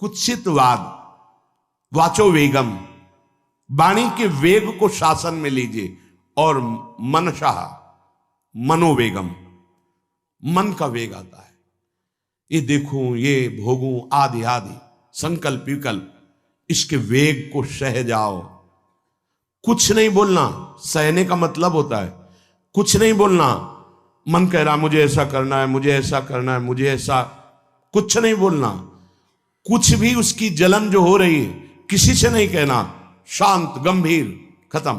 कुत्सितवाद, वाचो वेगम, वाणी के वेग को शासन में लीजिए, और मनशाह, मनोवेगम, मन का वेग आता है। ये देखूं, ये भोगूं, आदि आदि संकल्प विकल्प, इसके वेग को सह जाओ। कुछ नहीं बोलना, सहने का मतलब होता है कुछ नहीं बोलना। मन कह रहा मुझे ऐसा करना है, मुझे ऐसा करना है, मुझे ऐसा, कुछ नहीं बोलना। कुछ भी उसकी जलन जो हो रही है किसी से नहीं कहना, शांत गंभीर, खत्म।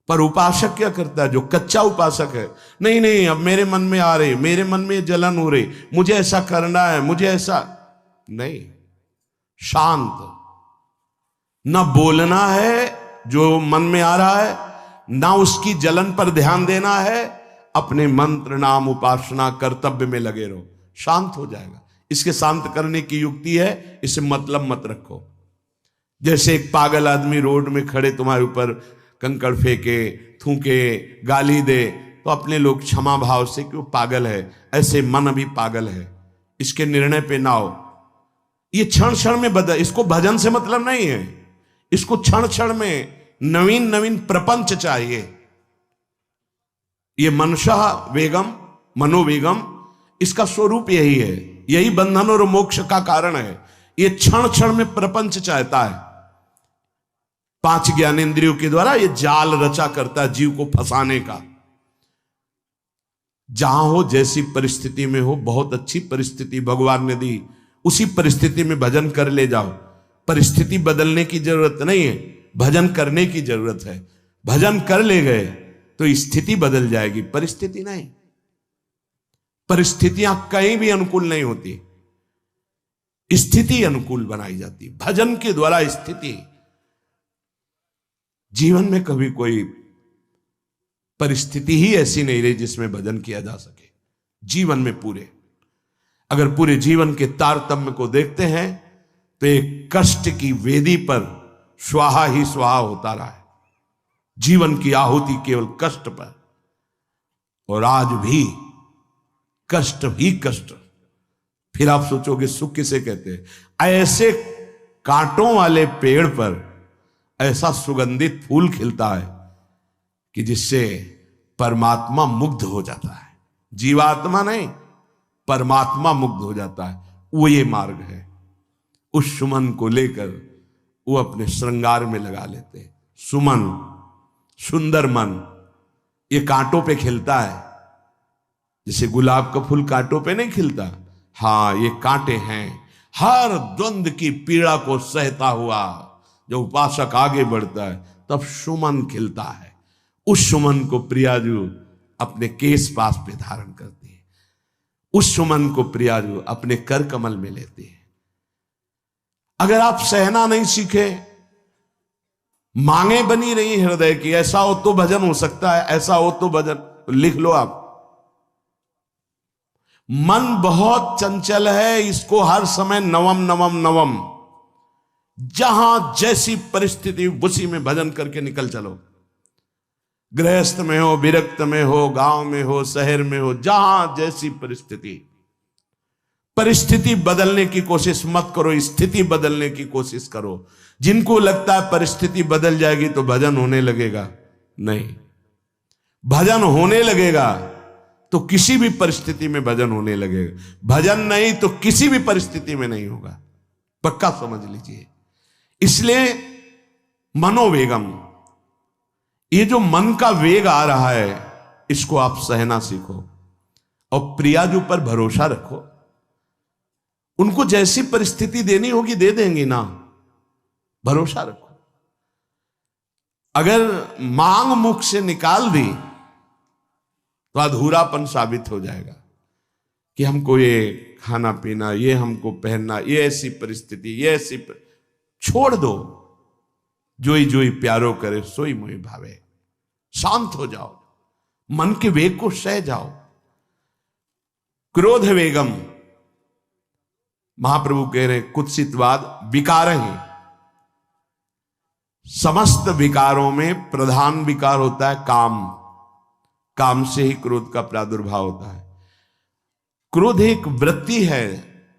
पर उपासक क्या करता है, जो कच्चा उपासक है, नहीं नहीं अब मेरे मन में आ रही, मेरे मन में जलन हो रही, मुझे ऐसा करना है, मुझे ऐसा नहीं। शांत, ना बोलना है जो मन में आ रहा है, ना उसकी जलन पर ध्यान देना है, अपने मंत्र नाम उपासना कर्तव्य में लगे रहो, शांत हो जाएगा। इसके शांत करने की युक्ति है, इसे मतलब मत रखो। जैसे एक पागल आदमी रोड में खड़े तुम्हारे ऊपर कंकड़ फेंके, थूके, गाली दे, तो अपने लोग क्षमा भाव से कि वो पागल है, ऐसे मन अभी पागल है, इसके निर्णय पे ना हो। ये क्षण क्षण में बदल, इसको भजन से मतलब नहीं है, इसको क्षण क्षण में नवीन नवीन प्रपंच चाहिए। ये मनशा वेगम, मनोवेगम, इसका स्वरूप यही है, यही बंधन और मोक्ष का कारण है। ये क्षण क्षण में प्रपंच चाहता है। 5 ज्ञानेंद्रियों के द्वारा ये जाल रचा करता है जीव को फंसाने का। जहां हो, जैसी परिस्थिति में हो, बहुत अच्छी परिस्थिति भगवान ने दी, उसी परिस्थिति में भजन कर ले जाओ। परिस्थिति बदलने की जरूरत नहीं है, भजन करने की जरूरत है। भजन कर ले गए तो स्थिति बदल जाएगी, परिस्थिति नहीं। परिस्थितियां कहीं भी अनुकूल नहीं होती, स्थिति अनुकूल बनाई जाती। भजन के द्वारा स्थिति, जीवन में कभी कोई परिस्थिति ही ऐसी नहीं रही जिसमें भजन किया जा सके। जीवन में पूरे, अगर पूरे जीवन के तारतम्य को देखते हैं तो एक कष्ट की वेदी पर स्वाहा ही स्वाहा होता रहा है। जीवन की आहुति केवल कष्ट पर, और आज भी कष्ट ही कष्ट। फिर आप सोचोगे सुख किसे कहते हैं? ऐसे कांटों वाले पेड़ पर ऐसा सुगंधित फूल खिलता है कि जिससे परमात्मा मुग्ध हो जाता है। जीवात्मा नहीं, परमात्मा मुग्ध हो जाता है। वो ये मार्ग है। उस सुमन को लेकर वो अपने श्रृंगार में लगा लेते हैं। सुमन, सुंदर मन, ये कांटों पे खिलता है। जैसे गुलाब का फूल कांटों पे नहीं खिलता, हाँ ये कांटे हैं। हर द्वंद की पीड़ा को सहता हुआ जब उपासक आगे बढ़ता है तब सुमन खिलता है। उस सुमन को प्रियाजू अपने केश पास पे धारण करती है। उस सुमन को प्रियाजू अपने कर कमल में लेती है। अगर आप सहना नहीं सीखे, मांगे बनी रही हृदय की, ऐसा हो तो भजन हो सकता है, ऐसा हो तो भजन, लिख लो आप। मन बहुत चंचल है, इसको हर समय नवम नवम नवम, जहां जैसी परिस्थिति उसी में भजन करके निकल चलो। गृहस्थ में हो, विरक्त में हो, गांव में हो, शहर में हो, जहां जैसी परिस्थिति, परिस्थिति बदलने की कोशिश मत करो, स्थिति बदलने की कोशिश करो। जिनको लगता है परिस्थिति बदल जाएगी तो भजन होने लगेगा, नहीं। भजन होने लगेगा तो किसी भी परिस्थिति में भजन होने लगेगा। भजन नहीं तो किसी भी परिस्थिति में नहीं होगा, पक्का समझ लीजिए। इसलिए मनोवेगम, ये जो मन का वेग आ रहा है, इसको आप सहना सीखो और प्रियाजू पर भरोसा रखो। उनको जैसी परिस्थिति देनी होगी दे देंगी ना, भरोसा रखो। अगर मांग मुख से निकाल दी तो अधूरापन साबित हो जाएगा कि हमको ये खाना पीना, ये हमको पहनना, ये ऐसी परिस्थिति, ये ऐसी छोड़ दो। जोई जोई प्यारो करे सोई मोई भावे। शांत हो जाओ, मन के वेग को सह जाओ। क्रोध वेगम, महाप्रभु कह रहे कुत्सितवाद विकार ही। समस्त विकारों में प्रधान विकार होता है काम। काम से ही क्रोध का प्रादुर्भाव होता है। क्रोध एक वृत्ति है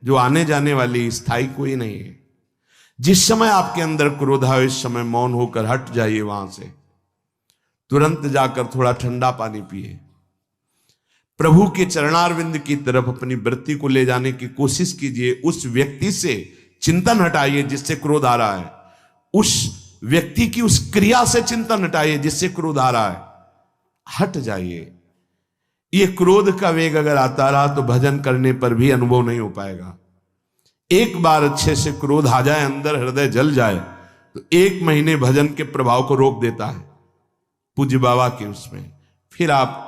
जो आने जाने वाली, स्थायी कोई नहीं है। जिस समय आपके अंदर क्रोध आए इस समय मौन होकर हट जाइए वहां से, तुरंत जाकर थोड़ा ठंडा पानी पिए, प्रभु के चरणारविंद की तरफ अपनी वृत्ति को ले जाने की कोशिश कीजिए। उस व्यक्ति से चिंतन हटाइए जिससे क्रोध आ रहा है, उस व्यक्ति की उस क्रिया से चिंतन हटाइए जिससे क्रोध आ रहा है, हट जाइए। ये क्रोध का वेग अगर आता रहा तो भजन करने पर भी अनुभव नहीं हो पाएगा। एक बार अच्छे से क्रोध आ जाए, अंदर हृदय जल जाए, तो 1 महीने भजन के प्रभाव को रोक देता है पूज्य बाबा के उसमें। फिर आप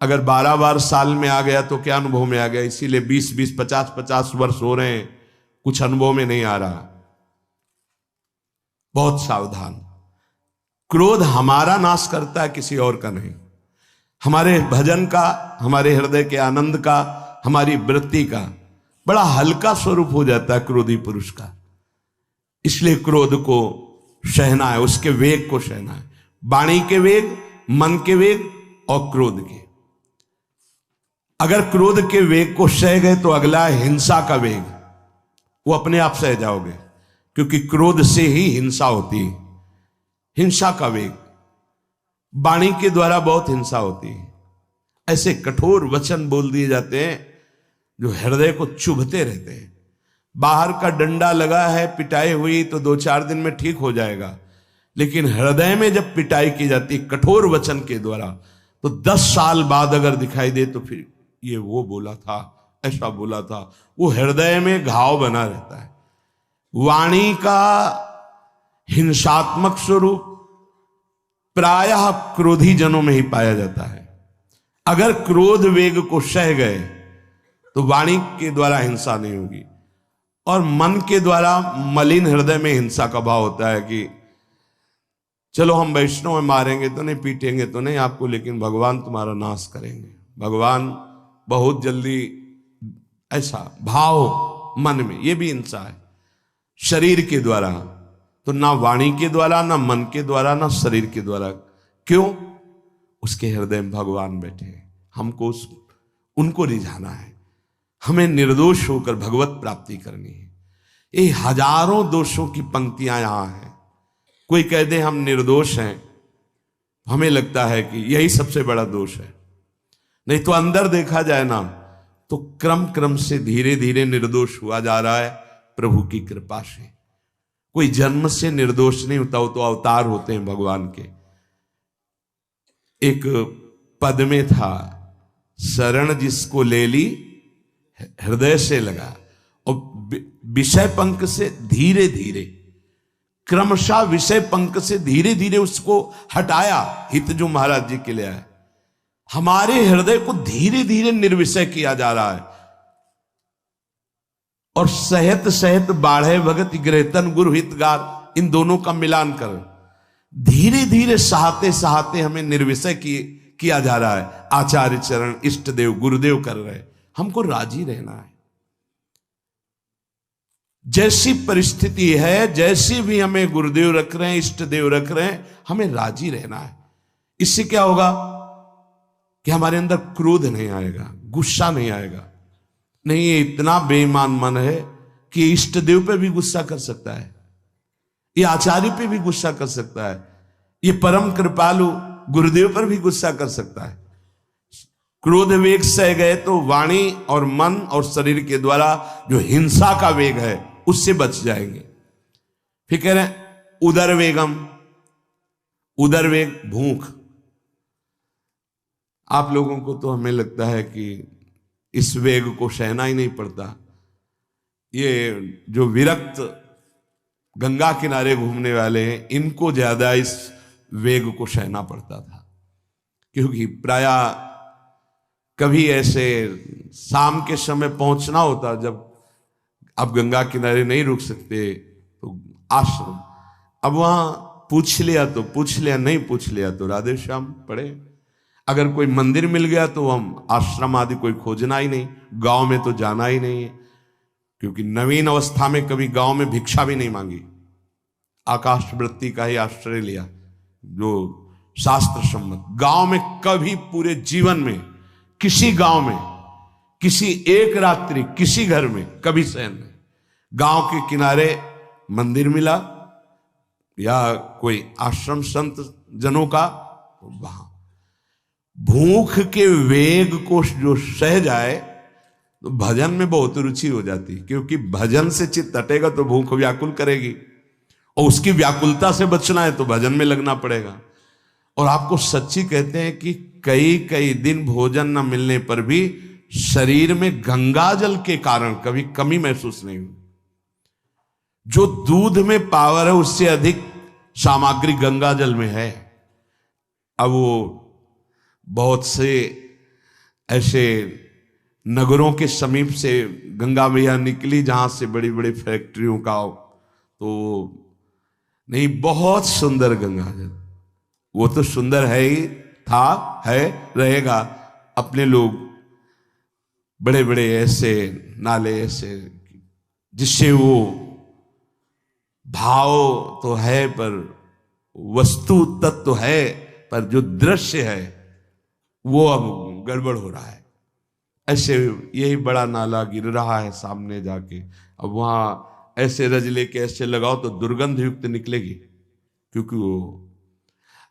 अगर 12 बार साल में आ गया तो क्या अनुभव में आ गया। इसीलिए 20-20, 50-50 वर्ष हो रहे हैं, कुछ अनुभव में नहीं आ रहा। बहुत सावधान। क्रोध हमारा नाश करता है, किसी और का नहीं। हमारे भजन का, हमारे हृदय के आनंद का, हमारी वृत्ति का बड़ा हल्का स्वरूप हो जाता है क्रोधी पुरुष का। इसलिए क्रोध को सहना है, उसके वेग को सहना है। वाणी के वेग, मन के वेग और क्रोध के। अगर क्रोध के वेग को सह गए तो अगला है हिंसा का वेग। वो अपने आप सह जाओगे, क्योंकि क्रोध से ही हिंसा होती है। हिंसा का वेग, वाणी के द्वारा बहुत हिंसा होती है। ऐसे कठोर वचन बोल दिए जाते हैं जो हृदय को चुभते रहते हैं। बाहर का डंडा लगा है, पिटाई हुई तो 2-4 दिन में ठीक हो जाएगा, लेकिन हृदय में जब पिटाई की जाती है कठोर वचन के द्वारा, तो 10 साल बाद अगर दिखाई दे तो फिर ये वो बोला था, ऐसा बोला था, वो हृदय में घाव बना रहता है। वाणी का हिंसात्मक स्वरूप प्रायः क्रोधी जनों में ही पाया जाता है। अगर क्रोध वेग को सह गए तो वाणी के द्वारा हिंसा नहीं होगी, और मन के द्वारा मलिन हृदय में हिंसा का भाव होता है कि चलो हम वैष्णव में मारेंगे तो नहीं, पीटेंगे तो नहीं आपको, लेकिन भगवान तुम्हारा नाश करेंगे, भगवान बहुत जल्दी, ऐसा भाव मन में, ये भी हिंसा है। शरीर के द्वारा तो ना वाणी के द्वारा, ना मन के द्वारा, ना शरीर के द्वारा। क्यों? उसके हृदय में भगवान बैठे हैं, हमको उनको रिझाना है, हमें निर्दोष होकर भगवत प्राप्ति करनी है। ये हजारों दोषों की पंक्तियां यहां हैं। कोई कह दे हम निर्दोष हैं, हमें लगता है कि यही सबसे बड़ा दोष है। नहीं तो अंदर देखा जाए ना तो क्रम क्रम से धीरे धीरे निर्दोष हुआ जा रहा है प्रभु की कृपा से। कोई जन्म से निर्दोष नहीं होता, वो तो अवतार होते हैं भगवान के। एक पद में था, शरण जिसको ले ली हृदय से लगा, और विषय पंख से धीरे धीरे, क्रमशः विषय पंख से धीरे धीरे उसको हटाया। हित जो महाराज जी के लिए आए, हमारे हृदय को धीरे धीरे निर्विषय किया जा रहा है। और सहत सहत बाढ़े भगत ग्रहतन गुरु हितगार, इन दोनों का मिलान कर धीरे धीरे सहाते सहाते हमें निर्विषय किया जा रहा है। आचार्य चरण, इष्ट देव, गुरुदेव कर रहे हैं, हमको राजी रहना है। जैसी परिस्थिति है, जैसी भी हमें गुरुदेव रख रहे हैं, इष्ट देव रख रहे हैं, हमें राजी रहना है। इससे क्या होगा कि हमारे अंदर क्रोध नहीं आएगा, गुस्सा नहीं आएगा। नहीं, ये इतना बेईमान मन है कि इष्ट देव पे भी गुस्सा कर सकता है, ये आचार्य पे भी गुस्सा कर सकता है, ये परम कृपालु गुरुदेव पर भी गुस्सा कर सकता है। क्रोध वेग सह गए तो वाणी और मन और शरीर के द्वारा जो हिंसा का वेग है उससे बच जाएंगे। फिर कह रहे हैं उदर वेगम, उदर वेग भूख। आप लोगों को तो हमें लगता है कि इस वेग को सहना ही नहीं पड़ता। ये जो विरक्त गंगा किनारे घूमने वाले हैं, इनको ज्यादा इस वेग को सहना पड़ता था, क्योंकि प्रायः कभी ऐसे शाम के समय पहुंचना होता, जब आप गंगा किनारे नहीं रुक सकते तो आश्रम, अब वहां पूछ लिया तो पूछ लिया, नहीं पूछ लिया तो राधे श्याम पढ़े। अगर कोई मंदिर मिल गया तो हम आश्रम आदि कोई खोजना ही नहीं, गांव में तो जाना ही नहीं है, क्योंकि नवीन अवस्था में कभी गांव में भिक्षा भी नहीं मांगी, आकाश वृत्ति का ही आश्रय लिया जो शास्त्र सम्मत। गांव में कभी पूरे जीवन में किसी गांव में किसी एक रात्रि किसी घर में कभी शयन नहीं। गांव के किनारे मंदिर मिला या कोई आश्रम संत जनों का, वहां भूख के वेग को जो सह जाए तो भजन में बहुत रुचि हो जाती, क्योंकि भजन से चित्त हटेगा तो भूख व्याकुल करेगी, और उसकी व्याकुलता से बचना है तो भजन में लगना पड़ेगा। और आपको सच्ची कहते हैं कि कई कई दिन भोजन न मिलने पर भी शरीर में गंगा जल के कारण कभी कमी महसूस नहीं हुई। जो दूध में पावर है उससे अधिक सामग्री गंगा जल में है। अब वो बहुत से ऐसे नगरों के समीप से गंगा मैया निकली जहां से बड़ी बड़ी फैक्ट्रियों का, तो नहीं, बहुत सुंदर गंगा जल, वो तो सुंदर है ही, था, है, रहेगा। अपने लोग बड़े बड़े ऐसे नाले ऐसे जिससे वो भाव तो है पर वस्तु तत्व तो है, पर जो दृश्य है वो अब गड़बड़ हो रहा है। ऐसे यही बड़ा नाला गिर रहा है सामने जाके, अब वहां ऐसे रज लेके ऐसे लगाओ तो दुर्गंध युक्त निकलेगी, क्योंकि वो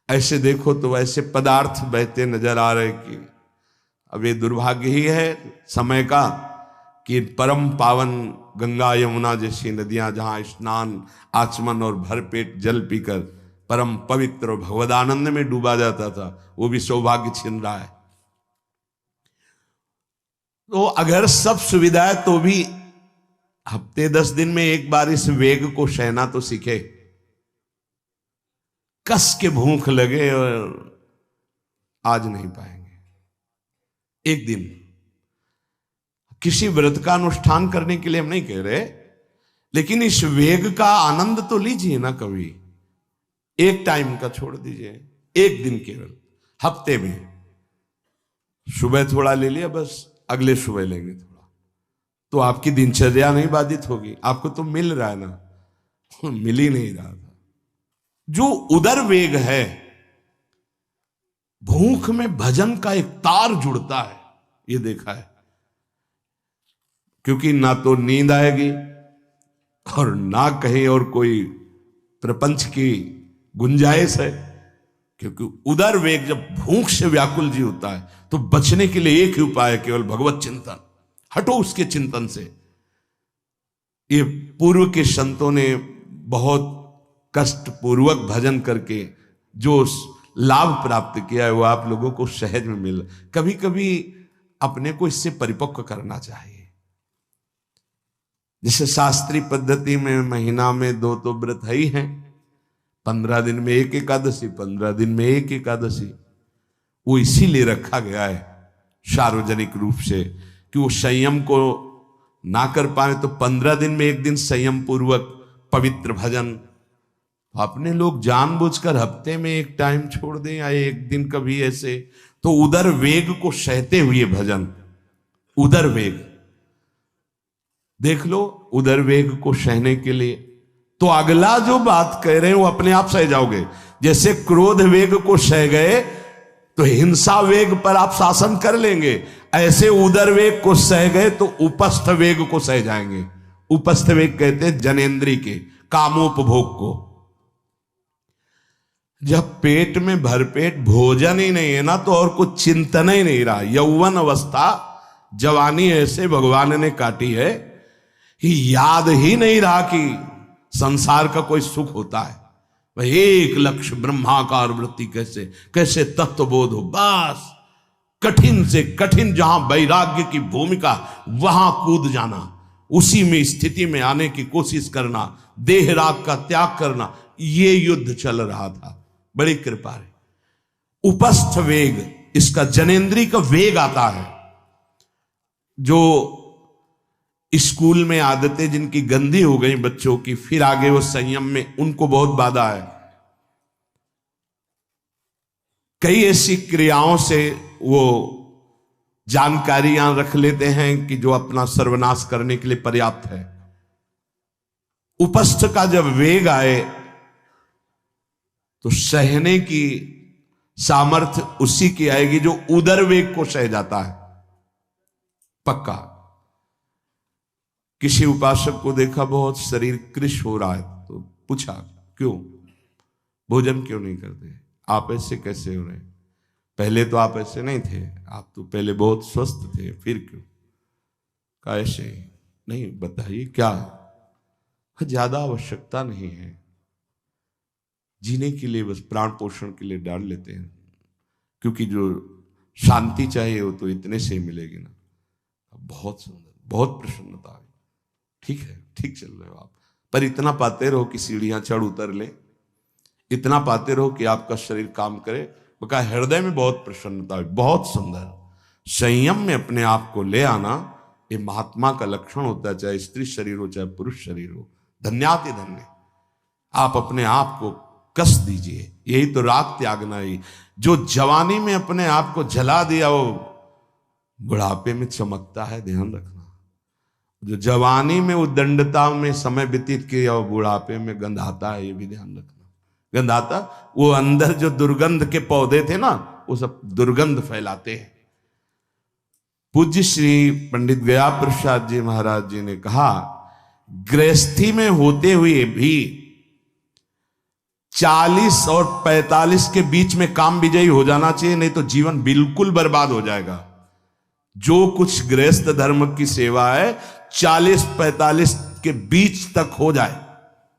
ऐसे देखो तो ऐसे पदार्थ बहते नजर आ रहे कि अब ये दुर्भाग्य ही है समय का कि परम पावन गंगा यमुना जैसी नदियां जहां स्नान आचमन और भरपेट जल पीकर परम पवित्र और भगवदानंद में डूबा जाता था, वो भी सौभाग्य छीन रहा है। तो अगर सब सुविधा है तो भी हफ्ते 10 दिन में एक बार इस वेग को सहना तो सीखे। कस के भूख लगे और आज नहीं पाएंगे। एक दिन किसी व्रत का अनुष्ठान करने के लिए हम नहीं कह रहे, लेकिन इस वेग का आनंद तो लीजिए ना कभी। एक टाइम का छोड़ दीजिए, एक दिन केवल हफ्ते में सुबह थोड़ा ले लिया, बस अगले सुबह लेंगे थोड़ा, तो आपकी दिनचर्या नहीं बाधित होगी। आपको तो मिल रहा है ना, मिल ही नहीं रहा था। जो उदर वेग है, भूख में भजन का एक तार जुड़ता है, ये देखा है। क्योंकि ना तो नींद आएगी और ना कहीं और कोई प्रपंच की गुंजाइश है, क्योंकि उदर वेग जब भूख से व्याकुल जी होता है तो बचने के लिए एक ही उपाय है, केवल भगवत चिंतन। हटो उसके चिंतन से। ये पूर्व के संतों ने बहुत कष्ट पूर्वक भजन करके जो लाभ प्राप्त किया है वो आप लोगों को सहज में मिल। कभी कभी अपने को इससे परिपक्व करना चाहिए। जैसे शास्त्रीय पद्धति में महीना में 2 तो व्रत है ही हैं, 15 दिन में एक एकादशी, 15 दिन में एक एकादशी। वो इसीलिए रखा गया है सार्वजनिक रूप से कि वो संयम को ना कर पाए तो 15 दिन में एक दिन संयम पूर्वक पवित्र भजन। अपने लोग जानबूझकर हफ्ते में एक टाइम छोड़ दें या एक दिन कभी ऐसे, तो उदर वेग को सहते हुए भजन। उदर वेग देख लो, उदर वेग को सहने के लिए तो अगला जो बात कह रहे हैं वो अपने आप सह जाओगे। जैसे क्रोध वेग को सह गए तो हिंसा वेग पर आप शासन कर लेंगे, ऐसे उदर वेग को सह गए तो उपस्थ वेग को सह जाएंगे। उपस्थ वेग कहते हैं जनेन्द्री के कामोपभोग को। जब पेट में भरपेट भोजन ही नहीं है ना तो और कुछ चिंतन ही नहीं रहा। यौवन अवस्था जवानी ऐसे भगवान ने काटी है कि याद ही नहीं रहा कि संसार का कोई सुख होता है। वह एक लक्ष्य ब्रह्माकार वृत्ति कैसे कैसे तत्वबोध हो, बस कठिन से कठिन जहां वैराग्य की भूमिका वहां कूद जाना, उसी में स्थिति में आने की कोशिश करना, देह राग का त्याग करना, ये युद्ध चल रहा था। बड़ी कृपा है। उपस्थ वेग, इसका जनेन्द्री का वेग आता है। जो स्कूल में आदतें जिनकी गंदी हो गई बच्चों की, फिर आगे वो संयम में उनको बहुत बाधा है। कई ऐसी क्रियाओं से वो जानकारियां रख लेते हैं कि जो अपना सर्वनाश करने के लिए पर्याप्त है। उपस्थ का जब वेग आए तो सहने की सामर्थ्य उसी की आएगी जो उदर वेग को सह जाता है। पक्का। किसी उपासक को देखा बहुत शरीर कृश हो रहा है, तो पूछा क्यों, भोजन क्यों नहीं करते, आप ऐसे कैसे हो रहे, पहले तो आप ऐसे नहीं थे, आप तो पहले बहुत स्वस्थ थे, फिर क्यों, कहा ऐसे ही। नहीं, बताइए क्या है। ज्यादा आवश्यकता नहीं है, जीने के लिए बस प्राण पोषण के लिए डाल लेते हैं, क्योंकि जो शांति चाहिए वो तो इतने से ही मिलेगी ना। बहुत सुंदर, बहुत प्रसन्नता है। ठीक है, ठीक चल रहे हो आप, पर इतना पाते रहो कि सीढ़ियां चढ़ उतर ले, इतना पाते रहो कि आपका शरीर काम करे। बका हृदय में बहुत प्रसन्नता है, बहुत सुंदर। संयम में अपने आप को ले आना ये महात्मा का लक्षण होता है, चाहे स्त्री शरीर हो चाहे पुरुष शरीर हो। धन्याति धन्य। आप अपने आप को कस दीजिए, यही तो राग त्यागना ही। जो जवानी में अपने आप को जला दिया वो बुढ़ापे में चमकता है, ध्यान रखना। जो जवानी में उद्दंडता में समय व्यतीत किया वो बुढ़ापे में गंधाता है, ये भी ध्यान रखना। गंधाता वो अंदर जो दुर्गंध के पौधे थे ना, वो सब दुर्गंध फैलाते हैं। पूज्य श्री पंडित गया प्रसाद जी महाराज जी ने कहा, गृहस्थी में होते हुए भी 40 और 45 के बीच में काम विजयी हो जाना चाहिए, नहीं तो जीवन बिल्कुल बर्बाद हो जाएगा। जो कुछ गृहस्थ धर्म की सेवा है 40-45 के बीच तक हो जाए,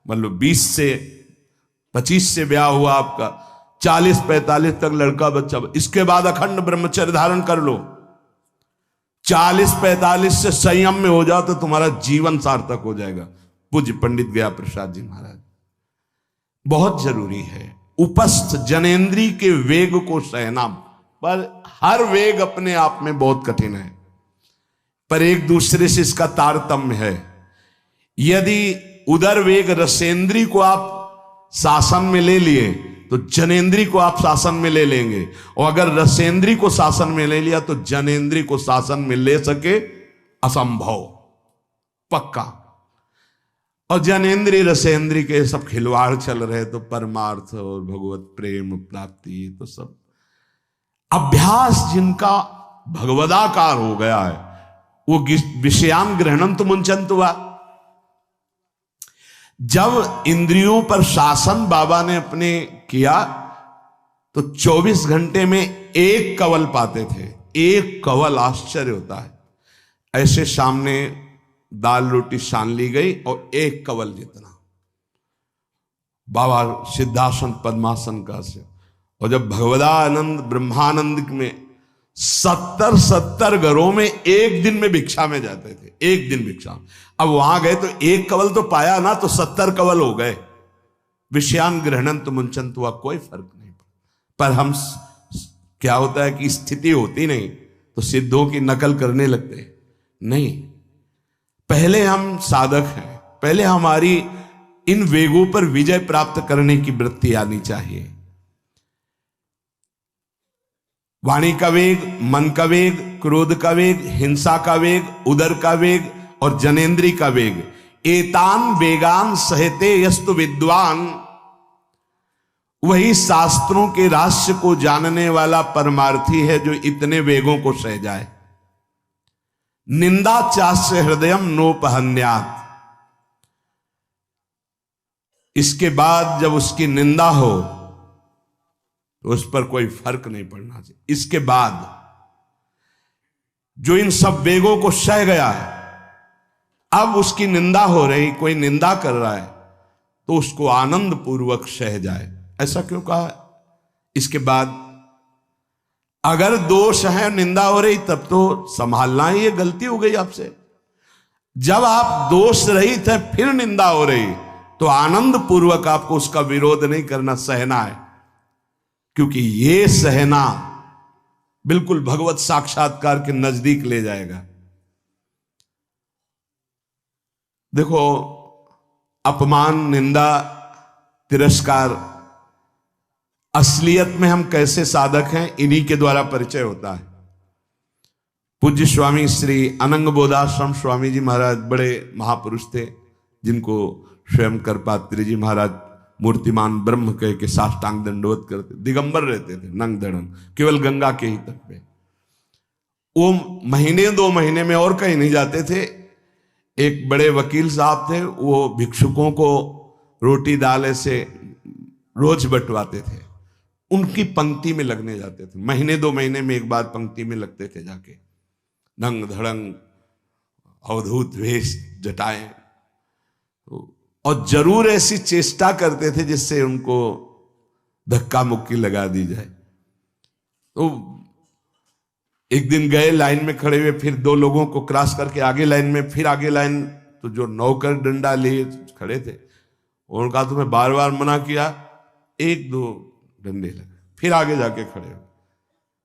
मतलब 20 से 25 से ब्याह हुआ आपका, 40-45 तक लड़का बच्चा, इसके बाद अखंड ब्रह्मचर्य धारण कर लो। 40-45 से संयम में हो जाओ तो तुम्हारा जीवन सार्थक हो जाएगा। पूज्य पंडित गया प्रसाद जी महाराज। बहुत जरूरी है उपस्थ जनेन्द्री के वेग को सहना, पर हर वेग अपने आप में बहुत कठिन है, पर एक दूसरे से इसका तारतम्य है। यदि उदर वेग रसेंद्री को आप शासन में ले लिए तो जनेन्द्री को आप शासन में ले लेंगे, और अगर रसेंद्री को शासन में ले लिया तो जनेन्द्री को शासन में ले सके असंभव, पक्का। और जनेन्द्री रसेंद्री के सब खिलवाड़ चल रहे, तो परमार्थ और भगवत प्रेम प्राप्ति, ये तो सब अभ्यास जिनका भगवदाकार हो गया है, वो विषयान ग्रहणंत मुंचंत हुआ। जब इंद्रियों पर शासन बाबा ने अपने किया तो 24 घंटे में एक कवल पाते थे, एक कवल। आश्चर्य होता है। ऐसे सामने दाल रोटी सान ली गई और एक कवल जितना बाबा सिद्धासन पद्मासन का से। और जब भगवदानंद ब्रह्मानंद में 70 घरों में एक दिन में भिक्षा में जाते थे, एक दिन भिक्षा। अब वहां गए तो एक कवल तो पाया ना, तो 70 कवल हो गए। विषयान ग्रहणंत मुंचंत हुआ, कोई फर्क नहीं पर हम क्या होता है कि स्थिति होती नहीं तो सिद्धों की नकल करने लगते नहीं। पहले हम साधक हैं, पहले हमारी इन वेगों पर विजय प्राप्त करने की वृत्ति आनी चाहिए। वाणी का वेग, मन का वेग, क्रोध का वेग, हिंसा का वेग, उदर का वेग और जनेन्द्री का वेग। एतान वेगान सहते यस्तु विद्वान, वही शास्त्रों के रहस्य को जानने वाला परमार्थी है जो इतने वेगों को सह जाए। निंदा चास्य हृदयम नोपहन्यात्, इसके बाद जब उसकी निंदा हो तो उस पर कोई फर्क नहीं पड़ना चाहिए। इसके बाद जो इन सब वेगों को सह गया है, अब उसकी निंदा हो रही, कोई निंदा कर रहा है तो उसको आनंद पूर्वक सह जाए। ऐसा क्यों कहा? इसके बाद अगर दोष है, निंदा हो रही, तब तो संभालना ही, ये गलती हो गई आपसे। जब आप दोष रहित है फिर निंदा हो रही तो आनंद पूर्वक आपको उसका विरोध नहीं करना, सहना है, क्योंकि ये सहना बिल्कुल भगवत साक्षात्कार के नजदीक ले जाएगा। देखो, अपमान, निंदा, तिरस्कार, असलियत में हम कैसे साधक हैं इन्हीं के द्वारा परिचय होता है। पूज्य स्वामी श्री अनंग बोधाश्रम स्वामी जी महाराज बड़े महापुरुष थे, जिनको स्वयं करपात्री जी महाराज मूर्तिमान ब्रह्म कह के साष्टांग दंडवत करते, दिगंबर रहते थे, नंग धड़ंग, केवल गंगा के ही तट पे। वो महीने 2 महीने में और कहीं नहीं जाते थे। एक बड़े वकील साहब थे, वो भिक्षुकों को रोटी दाल ऐसे रोज बंटवाते थे, उनकी पंक्ति में लगने जाते थे। महीने 2 महीने में एक बार पंक्ति में लगते थे जाके, नंग धड़ंग अवधूत वेश जटाएं, और जरूर ऐसी चेष्टा करते थे जिससे उनको धक्का मुक्की लगा दी जाए। तो एक दिन गए, लाइन में खड़े हुए, फिर 2 लोगों को क्रॉस करके आगे लाइन में, फिर आगे लाइन, तो जो नौकर डंडा लिए खड़े थे उनका तुम्हें बार बार मना किया, 1-2 डंडे लगे, फिर आगे जाके खड़े हो,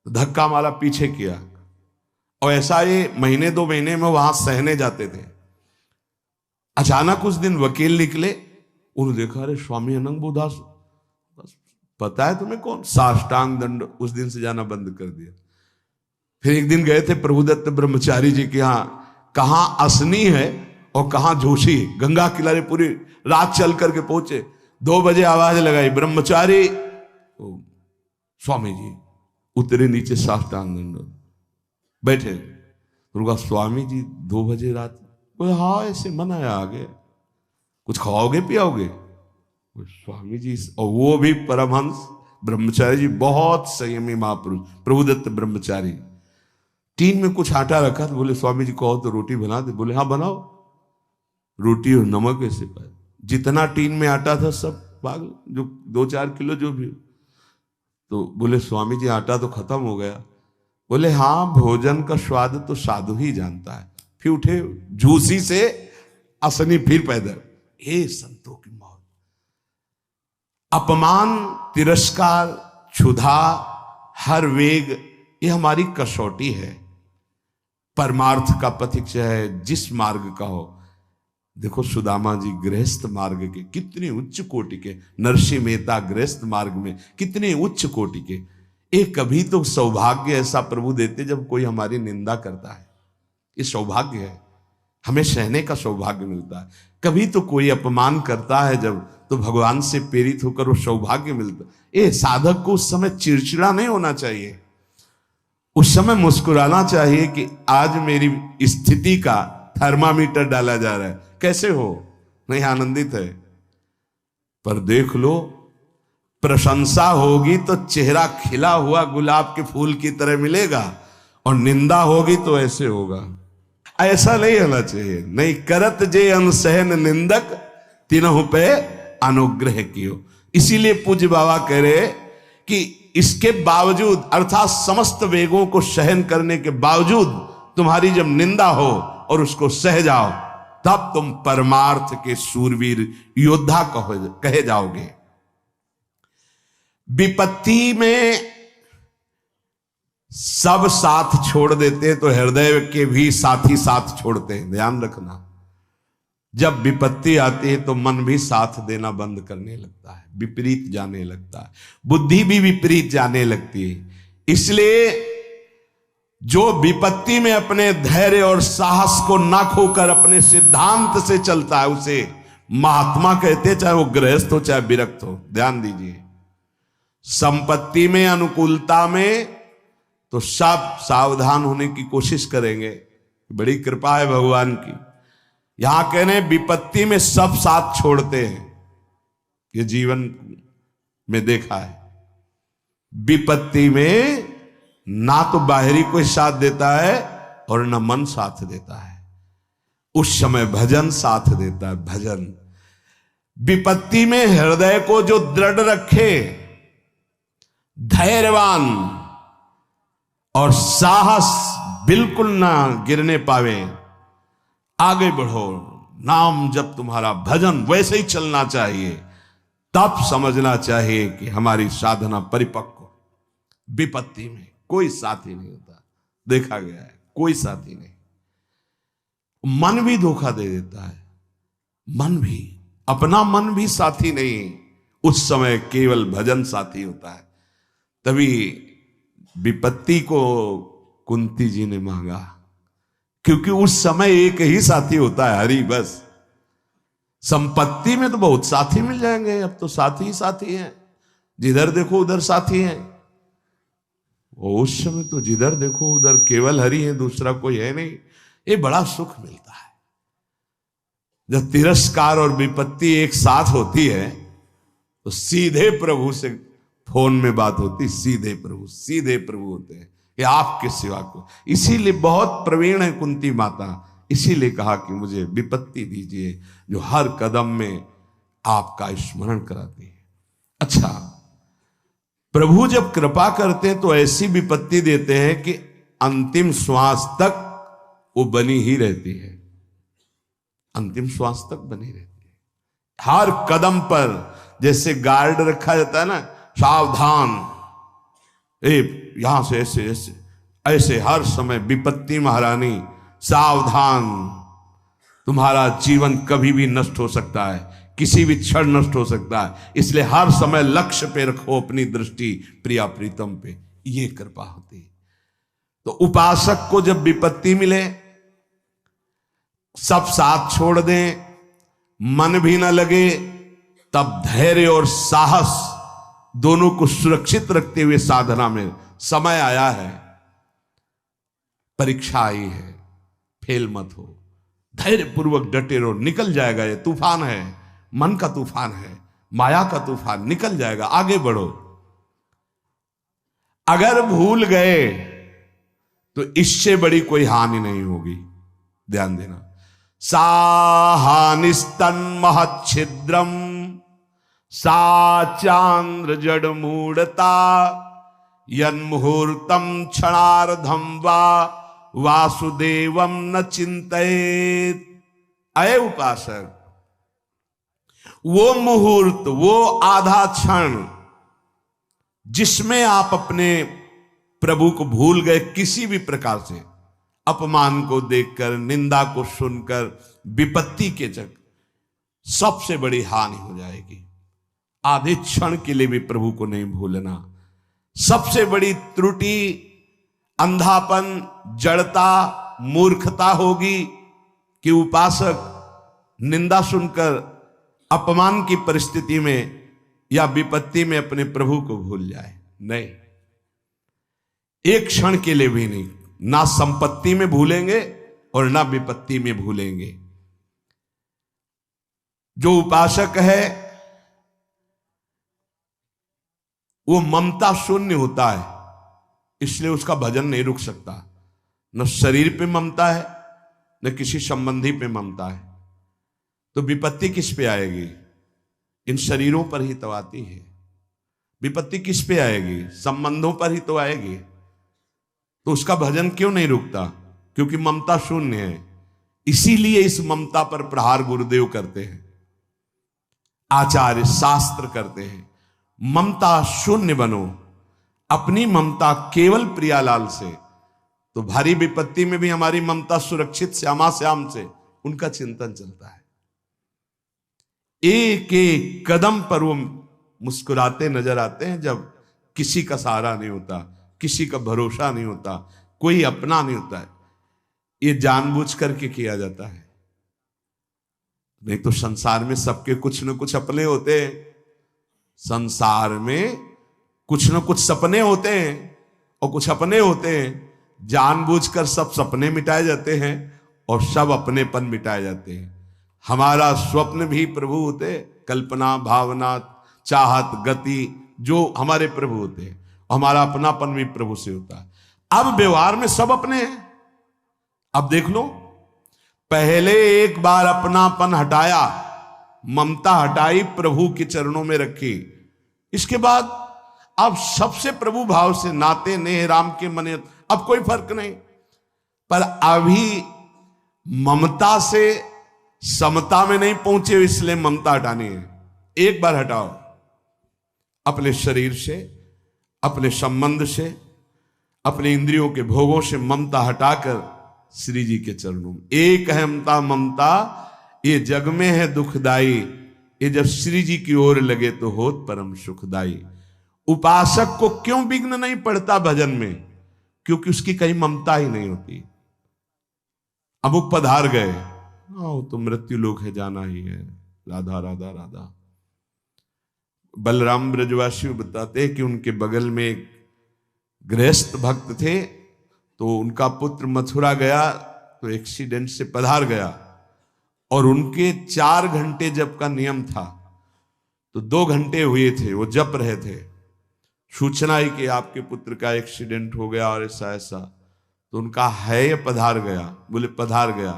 तो धक्का मारा, पीछे किया। और ऐसा ये महीने 2 महीने में वहां सहने जाते थे। अचानक उस दिन वकील निकले, उन्होंने देखा, अरे स्वामी अनंग बोधास, पता है तुम्हें कौन? साष्टांग दंड, उस दिन से जाना बंद कर दिया। फिर एक दिन गए थे प्रभुदत्त ब्रह्मचारी जी के यहाँ, कहां असनी है और कहां जोशी, गंगा किनारे पूरी रात चल करके पहुंचे। 2 बजे आवाज लगाई, ब्रह्मचारी, स्वामी जी उतरे नीचे, साष्टांग दंड, बैठे। उनका स्वामी जी 2 बजे रात, बोले हाँ ऐसे मन आया, आगे कुछ खाओगे पियाओगे? स्वामी जी, और वो भी परमहंस ब्रह्मचारी जी, बहुत संयमी महापुरुष प्रभुदत्त ब्रह्मचारी। टीन में कुछ आटा रखा, तो बोले स्वामी जी कहो तो रोटी बना दे। बोले हाँ बनाओ। रोटी और नमक ऐसे पाए, जितना टीन में आटा था सब पागल, जो 2-4 किलो जो भी। तो बोले स्वामी जी आटा तो खत्म हो गया। बोले हाँ, भोजन का स्वाद तो साधु ही जानता है। फिर उठे, झूसी से असनी फिर पैदल। हे संतों की मौत, अपमान, तिरस्कार, क्षुधा, हर वेग, ये हमारी कसौटी है। परमार्थ का पथिक है, जिस मार्ग का हो। देखो सुदामा जी गृहस्थ मार्ग के कितने उच्च कोटि के, नरसिंह मेहता गृहस्थ मार्ग में कितने उच्च कोटि के। एक कभी तो सौभाग्य ऐसा प्रभु देते जब कोई हमारी निंदा करता है, ये सौभाग्य है, हमें सहने का सौभाग्य मिलता है। कभी तो कोई अपमान करता है जब, तो भगवान से प्रेरित होकर वो सौभाग्य मिलता है। ये साधक को उस समय चिड़चिड़ा नहीं होना चाहिए, उस समय मुस्कुराना चाहिए कि आज मेरी स्थिति का थर्मामीटर डाला जा रहा है, कैसे हो, नहीं आनंदित है। पर देख लो, प्रशंसा होगी तो चेहरा खिला हुआ गुलाब के फूल की तरह मिलेगा, और निंदा होगी तो ऐसे होगा। ऐसा नहीं होना चाहिए। नहीं करत जे अनसहन निंदक, तीनों पे अनुग्रह कियो। इसीलिए पूज्य बाबा कह रहे कि इसके बावजूद, अर्थात समस्त वेगों को सहन करने के बावजूद, तुम्हारी जब निंदा हो और उसको सह जाओ, तब तुम परमार्थ के शूरवीर योद्धा कहे जाओगे। विपत्ति में सब साथ छोड़ देते हैं तो हृदय के भी साथी साथ छोड़ते हैं, ध्यान रखना। जब विपत्ति आती है तो मन भी साथ देना बंद करने लगता है, विपरीत जाने लगता है, बुद्धि भी विपरीत जाने लगती है। इसलिए जो विपत्ति में अपने धैर्य और साहस को ना खोकर अपने सिद्धांत से चलता है, उसे महात्मा कहते, चाहे वो गृहस्थ हो चाहे विरक्त हो। ध्यान दीजिए, संपत्ति में, अनुकूलता में तो सब सावधान होने की कोशिश करेंगे, बड़ी कृपा है भगवान की। यहां कहने विपत्ति में सब साथ छोड़ते हैं, ये जीवन में देखा है। विपत्ति में ना तो बाहरी कोई साथ देता है और ना मन साथ देता है, उस समय भजन साथ देता है, भजन। विपत्ति में हृदय को जो दृढ़ रखे, धैर्यवान और साहस बिल्कुल ना गिरने पावे, आगे बढ़ो, नाम जब तुम्हारा भजन वैसे ही चलना चाहिए, तब समझना चाहिए कि हमारी साधना परिपक्व। विपत्ति में कोई साथी नहीं होता, देखा गया है, कोई साथी नहीं। मन भी धोखा दे देता है, मन भी, अपना मन भी साथी नहीं, उस समय केवल भजन साथी होता है। तभी विपत्ति को कुंती जी ने मांगा, क्योंकि उस समय एक ही साथी होता है, हरि बस। संपत्ति में तो बहुत साथी मिल जाएंगे, अब तो साथी ही साथी हैं, जिधर देखो उधर साथी हैं। और उस समय तो जिधर देखो उधर केवल हरि है, दूसरा कोई है नहीं। ये बड़ा सुख मिलता है जब तिरस्कार और विपत्ति एक साथ होती है, तो सीधे प्रभु से फोन में बात होती, सीधे प्रभु होते हैं कि आपके सिवा को। इसीलिए बहुत प्रवीण है कुंती माता, इसीलिए कहा कि मुझे विपत्ति दीजिए जो हर कदम में आपका स्मरण कराती है। अच्छा, प्रभु जब कृपा करते हैं तो ऐसी विपत्ति देते हैं कि अंतिम श्वास तक वो बनी ही रहती है, अंतिम श्वास तक बनी रहती है। हर कदम पर जैसे गार्ड रखा जाता है ना, सावधान, यहां से ऐसे ऐसे ऐसे हर समय विपत्ति महारानी सावधान, तुम्हारा जीवन कभी भी नष्ट हो सकता है, किसी भी क्षण नष्ट हो सकता है, इसलिए हर समय लक्ष्य पे रखो अपनी दृष्टि प्रिया प्रीतम पे। ये कृपा होती। तो उपासक को जब विपत्ति मिले, सब साथ छोड़ दें, मन भी ना लगे, तब धैर्य और साहस दोनों को सुरक्षित रखते हुए साधना में समय आया है, परीक्षा आई है, फेल मत हो, धैर्य पूर्वक डटे रहो, निकल जाएगा। ये तूफान है, मन का तूफान है, माया का तूफान, निकल जाएगा, आगे बढ़ो। अगर भूल गए तो इससे बड़ी कोई हानि नहीं होगी, ध्यान देना। साहानिस्तन महच्छिद्रम सा चांद्र जड़ मूढ़ता यन्मुहूर्तम क्षणार्धम वा वासुदेवम न चिंतयेत। अय उपासक, वो मुहूर्त, वो आधा क्षण जिसमें आप अपने प्रभु को भूल गए, किसी भी प्रकार से अपमान को देखकर, निंदा को सुनकर, विपत्ति के जग सबसे बड़ी हानि हो जाएगी। आधे क्षण के लिए भी प्रभु को नहीं भूलना सबसे बड़ी त्रुटि, अंधापन, जड़ता, मूर्खता होगी कि उपासक निंदा सुनकर, अपमान की परिस्थिति में या विपत्ति में अपने प्रभु को भूल जाए। नहीं, एक क्षण के लिए भी नहीं, ना संपत्ति में भूलेंगे और ना विपत्ति में भूलेंगे। जो उपासक है वो ममता शून्य होता है, इसलिए उसका भजन नहीं रुक सकता। न शरीर पे ममता है, न किसी संबंधी पे ममता है, तो विपत्ति किस पे आएगी? इन शरीरों पर ही तो आती है। विपत्ति किस पे आएगी? संबंधों पर ही तो आएगी। तो उसका भजन क्यों नहीं रुकता? क्योंकि ममता शून्य है। इसीलिए इस ममता पर प्रहार गुरुदेव करते हैं, आचार्य शास्त्र करते हैं। ममता शून्य बनो, अपनी ममता केवल प्रियालाल से, तो भारी विपत्ति में भी हमारी ममता सुरक्षित श्यामा श्याम से, उनका चिंतन चलता है। एक एक कदम पर वो मुस्कुराते नजर आते हैं, जब किसी का सहारा नहीं होता, किसी का भरोसा नहीं होता, कोई अपना नहीं होता है। ये जानबूझ करके किया जाता है, नहीं तो संसार में सबके कुछ न कुछ अपने होते हैं। संसार में कुछ न कुछ सपने होते हैं और कुछ अपने होते हैं। जानबूझकर सब सपने मिटाए जाते हैं और सब अपनेपन मिटाए जाते हैं। हमारा स्वप्न भी प्रभु होते, कल्पना, भावना, चाहत, गति, जो हमारे प्रभु होते हैं, हमारा अपनापन भी प्रभु से होता है। अब व्यवहार में सब अपने हैं। अब देख लो, पहले एक बार अपनापन हटाया, ममता हटाई, प्रभु के चरणों में रखी, इसके बाद अब सबसे प्रभु भाव से नाते नेह राम के मने, अब कोई फर्क नहीं। पर अभी ममता से समता में नहीं पहुंचे, इसलिए ममता हटानी है। एक बार हटाओ, अपने शरीर से, अपने संबंध से, अपने इंद्रियों के भोगों से ममता हटाकर श्री जी के चरणों में। एक अहमता ममता ये जग में है दुखदाई, ये जब श्री जी की ओर लगे तो होत परम सुखदाई। उपासक को क्यों विघ्न नहीं पड़ता भजन में? क्योंकि उसकी कहीं ममता ही नहीं होती। अमुक पधार गए, वो तो मृत्यु लोक है, जाना ही है, राधा राधा राधा। बलराम ब्रजवासी बताते हैं कि उनके बगल में एक गृहस्थ भक्त थे, तो उनका पुत्र मथुरा गया तो एक्सीडेंट से पधार गया, और उनके 4 घंटे जप का नियम था, तो 2 घंटे हुए थे, वो जप रहे थे। सूचना ही कि आपके पुत्र का एक्सीडेंट हो गया और ऐसा ऐसा, तो उनका है पधार गया। बोले पधार गया?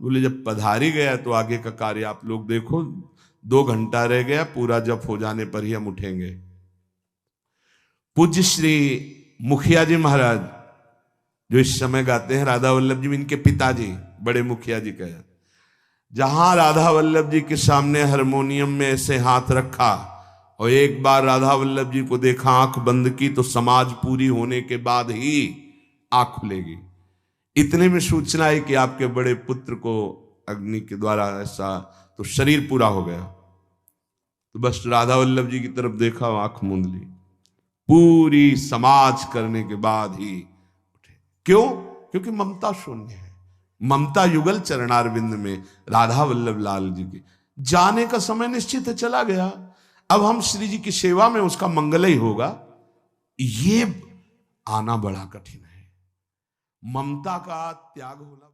बोले जब पधार ही गया तो आगे का कार्य आप लोग देखो, 2 घंटा रह गया, पूरा जप हो जाने पर ही हम उठेंगे। पूज्य श्री मुखिया जी महाराज जो इस समय गाते हैं, राधा वल्लभ जी इनके पिताजी, बड़े मुखिया जी कहे, जहां राधा वल्लभ जी के सामने हारमोनियम में ऐसे हाथ रखा और एक बार राधा वल्लभ जी को देखा, आंख बंद की, तो समाज पूरी होने के बाद ही आंख खुलेगी। इतने में सूचना है कि आपके बड़े पुत्र को अग्नि के द्वारा ऐसा, तो शरीर पूरा हो गया। तो बस राधा वल्लभ जी की तरफ देखा, आंख मूंद ली, पूरी समाज करने के बाद ही उठे। क्यों? क्योंकि ममता शून्य है। ममता युगल चरणारविंद में राधा वल्लभ लाल जी के जाने का समय निश्चित है, चला गया। अब हम श्री जी की सेवा में उसका मंगल ही होगा, ये आना बड़ा कठिन है। ममता का त्याग होना